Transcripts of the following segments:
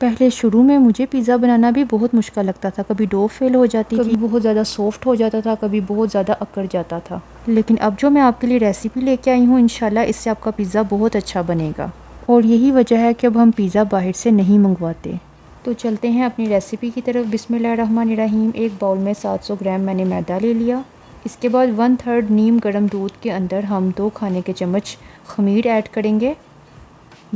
पहले शुरू में मुझे पिज़्ज़ा बनाना भी बहुत मुश्किल लगता था। कभी डो फेल हो जाती थी, कभी बहुत ज़्यादा सॉफ्ट हो जाता था, कभी बहुत ज़्यादा अकड़ जाता था। लेकिन अब जो मैं आपके लिए रेसिपी लेके आई हूँ, इंशाल्लाह इससे आपका पिज़्ज़ा बहुत अच्छा बनेगा। और यही वजह है कि अब हम पिज़्ज़ा बाहर से नहीं मंगवाते। तो चलते हैं अपनी रेसिपी की तरफ। बिस्मिल्लाहिर्रहमानिर्रहीम। एक बाउल में 700 ग्राम मैंने मैदा ले लिया। इसके बाद 1/3 नीम गर्म दूध के अंदर हम 2 खाने के चम्मच खमीर ऐड करेंगे।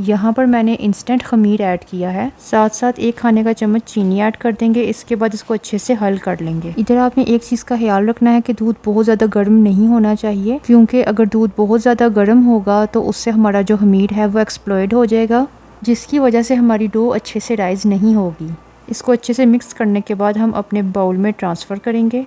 यहाँ पर मैंने इंस्टेंट खमीर ऐड किया है। साथ साथ 1 खाने का चम्मच चीनी ऐड कर देंगे। इसके बाद इसको अच्छे से हल कर लेंगे। इधर आपने एक चीज़ का ख्याल रखना है कि दूध बहुत ज़्यादा गर्म नहीं होना चाहिए, क्योंकि अगर दूध बहुत ज़्यादा गर्म होगा तो उससे हमारा जो खमीर है वो एक्सप्लोड हो जाएगा, जिसकी वजह से हमारी डो अच्छे से राइज़ नहीं होगी। इसको अच्छे से मिक्स करने के बाद हम अपने बाउल में ट्रांसफ़र करेंगे।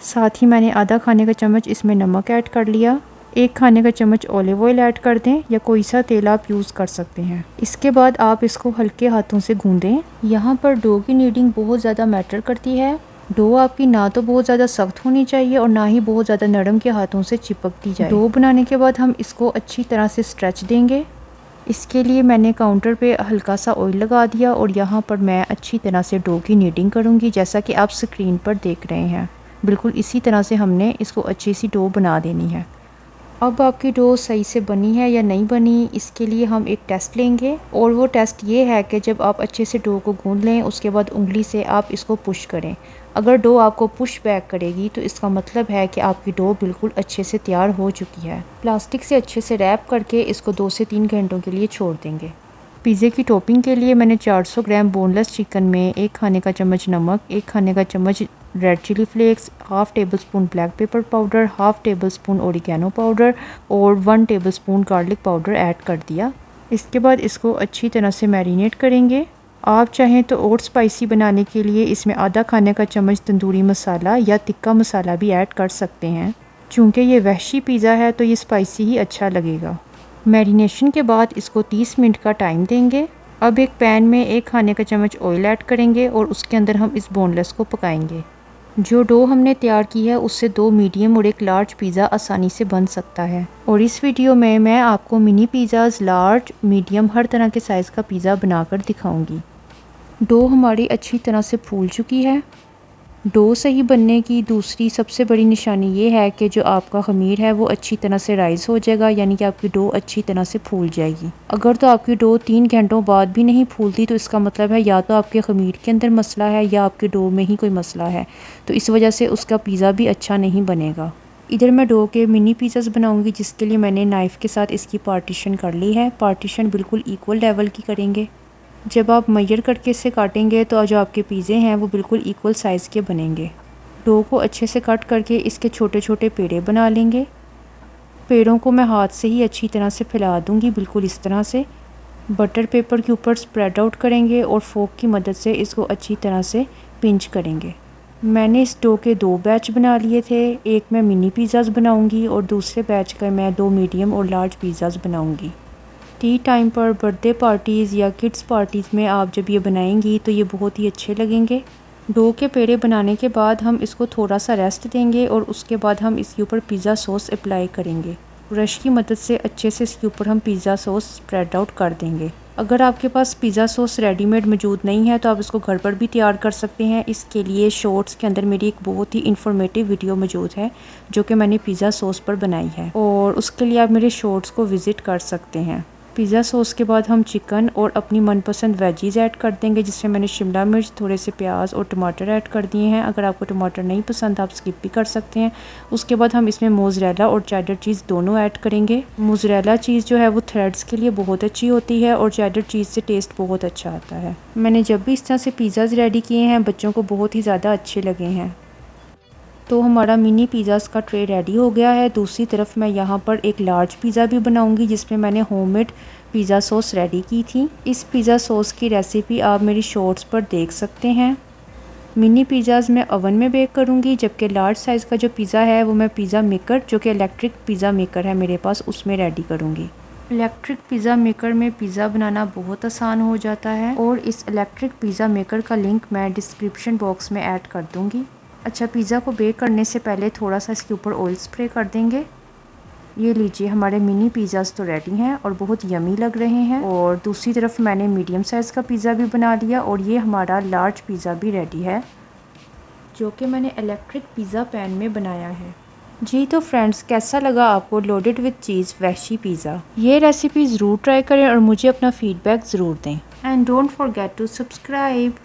साथ ही मैंने आधा खाने का चम्मच इसमें नमक ऐड कर लिया। 1 खाने का चम्मच ऑलिव ऑयल ऐड कर दें, या कोई सा तेल आप यूज़ कर सकते हैं। इसके बाद आप इसको हल्के हाथों से गूंदें। यहाँ पर डो की नीडिंग बहुत ज़्यादा मैटर करती है। डो आपकी ना तो बहुत ज़्यादा सख्त होनी चाहिए और ना ही बहुत ज़्यादा नरम के हाथों से चिपकती जाए। डो बनाने के बाद हम इसको अच्छी तरह से स्ट्रेच देंगे। इसके लिए मैंने काउंटर पे हल्का सा ऑयल लगा दिया और यहाँ पर मैं अच्छी तरह से डो की नीडिंग करूँगी, जैसा कि आप स्क्रीन पर देख रहे हैं। बिल्कुल इसी तरह से हमने इसको अच्छी सी डो बना देनी है। अब आपकी डो सही से बनी है या नहीं बनी, इसके लिए हम एक टेस्ट लेंगे, और वो टेस्ट ये है कि जब आप अच्छे से डो को गूंद लें, उसके बाद उंगली से आप इसको पुश करें। अगर डो आपको पुश बैक करेगी तो इसका मतलब है कि आपकी डो बिल्कुल अच्छे से तैयार हो चुकी है। प्लास्टिक से अच्छे से रैप करके इसको 2 से 3 घंटों के लिए छोड़ देंगे। पिज़्ज़े की टॉपिंग के लिए मैंने 400 ग्राम बोनलेस चिकन में 1 खाने का चम्मच नमक, 1 खाने का चम्मच red chilli flakes, half tablespoon black pepper powder, half tablespoon oregano powder और 1 tablespoon garlic powder add कर दिया। इसके बाद इसको अच्छी तरह से मैरिनेट करेंगे। आप चाहें तो और स्पाइसी बनाने के लिए इसमें आधा खाने का चम्मच तंदूरी मसाला या तिक्का मसाला भी ऐड कर सकते हैं। चूँकि ये वहशी पिज़्ज़ा है तो ये स्पाइसी ही अच्छा लगेगा। मैरिनेशन के बाद इसको 30 मिनट का टाइम देंगे। अब एक पैन में 1 खाने का चम्मच ऑयल ऐड करेंगे और उसके अंदर हम इस बोनलेस को पकाएंगे। जो डो हमने तैयार की है उससे 2 मीडियम और 1 लार्ज पिज़्ज़ा आसानी से बन सकता है। और इस वीडियो में मैं आपको मिनी पिज़्ज़ाज़, लार्ज, मीडियम, हर तरह के साइज़ का पिज़्ज़ा बनाकर दिखाऊंगी। डो हमारी अच्छी तरह से फूल चुकी है। डो सही बनने की दूसरी सबसे बड़ी निशानी ये है कि जो आपका खमीर है वो अच्छी तरह से राइज़ हो जाएगा, यानी कि आपकी डो अच्छी तरह से फूल जाएगी। अगर तो आपकी डो 3 घंटों बाद भी नहीं फूलती तो इसका मतलब है या तो आपके खमीर के अंदर मसला है या आपके डो में ही कोई मसला है, तो इस वजह से उसका पिज़्ज़ा भी अच्छा नहीं बनेगा। इधर मैं डो के मिनी पिज़्ज़ास बनाऊंगी, जिसके लिए मैंने नाइफ़ के साथ इसकी पार्टीशन कर ली है। पार्टीशन बिल्कुल इक्वल लेवल की करेंगे। जब आप मेजर करके इसे काटेंगे तो जो आपके पिज़्ज़े हैं वो बिल्कुल इक्वल साइज़ के बनेंगे। डो को अच्छे से कट करके इसके छोटे छोटे पेड़े बना लेंगे। पेड़ों को मैं हाथ से ही अच्छी तरह से फैला दूंगी, बिल्कुल इस तरह से। बटर पेपर के ऊपर स्प्रेड आउट करेंगे और फोक की मदद से इसको अच्छी तरह से पिंच करेंगे। मैंने इस डो के 2 बैच बना लिए थे। एक मैं मिनी पिज़्ज़ास बनाऊंगी और दूसरे बैच का मैं 2 मीडियम और लार्ज पिज़्ज़ास बनाऊंगी। टी टाइम पर, बर्थडे पार्टीज़ या किड्स पार्टीज़ में आप जब ये बनाएंगी तो ये बहुत ही अच्छे लगेंगे। डो के पेड़े बनाने के बाद हम इसको थोड़ा सा रेस्ट देंगे और उसके बाद हम इसके ऊपर पिज़्ज़ा सॉस अप्लाई करेंगे। ब्रश की मदद से अच्छे से इसके ऊपर हम पिज़्ज़ा सॉस स्प्रेड आउट कर देंगे। अगर आपके पास पिज़्ज़ा सॉस रेडीमेड मौजूद नहीं है तो आप इसको घर पर भी तैयार कर सकते हैं। इसके लिए शॉर्ट्स के अंदर मेरी एक बहुत ही इन्फॉर्मेटिव वीडियो मौजूद है जो कि मैंने पिज़्ज़ा सॉस पर बनाई है, और उसके लिए आप मेरे शॉर्ट्स को विज़िट कर सकते हैं। पिज़्ज़ा सॉस के बाद हम चिकन और अपनी मनपसंद वेजीज़ ऐड कर देंगे, जिसमें मैंने शिमला मिर्च, थोड़े से प्याज और टमाटर ऐड कर दिए हैं। अगर आपको टमाटर नहीं पसंद आप स्किप भी कर सकते हैं। उसके बाद हम इसमें मोज़रेला और चेडर चीज़ दोनों ऐड करेंगे। मोज़रेला चीज़ जो है वो थ्रेड्स के लिए बहुत अच्छी होती है और चेडर चीज़ से टेस्ट बहुत अच्छा आता है। मैंने जब भी इस तरह से पिज़्ज़ाज़ रेडी किए हैं बच्चों को बहुत ही ज़्यादा अच्छे लगे हैं। तो हमारा मिनी पिज़्ज़ास का ट्रे रेडी हो गया है। दूसरी तरफ मैं यहाँ पर एक लार्ज पिज़्ज़ा भी बनाऊंगी, जिसमें मैंने होममेड पिज़्ज़ा सॉस रेडी की थी। इस पिज़्ज़ा सॉस की रेसिपी आप मेरी शॉर्ट्स पर देख सकते हैं। मिनी पिज़्ज़ास मैं ओवन में बेक करूँगी, जबकि लार्ज साइज़ का जो पिज़्ज़ा है वो मैं पिज़्ज़ा मेकर, जो कि इलेक्ट्रिक पिज़्ज़ा मेकर है मेरे पास, उसमें रेडी करूँगी। इलेक्ट्रिक पिज़्ज़ा मेकर में पिज़्ज़ा बनाना बहुत आसान हो जाता है, और इस इलेक्ट्रिक पिज़्ज़ा मेकर का लिंक मैं डिस्क्रिप्शन बॉक्स में ऐड कर दूँगी। अच्छा, पिज़्ज़ा को बेक करने से पहले थोड़ा सा इसके ऊपर ऑयल स्प्रे कर देंगे। ये लीजिए हमारे मिनी पिज़्ज़ास तो रेडी हैं और बहुत यमी लग रहे हैं। और दूसरी तरफ मैंने मीडियम साइज़ का पिज़्ज़ा भी बना लिया और ये हमारा लार्ज पिज़्ज़ा भी रेडी है, जो कि मैंने इलेक्ट्रिक पिज़्ज़ा पैन में बनाया है। जी तो फ्रेंड्स, कैसा लगा आपको लोडेड विद चीज़ वैशी पिज़्ज़ा? ये रेसिपी ज़रूर ट्राई करें और मुझे अपना फ़ीडबैक ज़रूर दें। And don't forget to subscribe.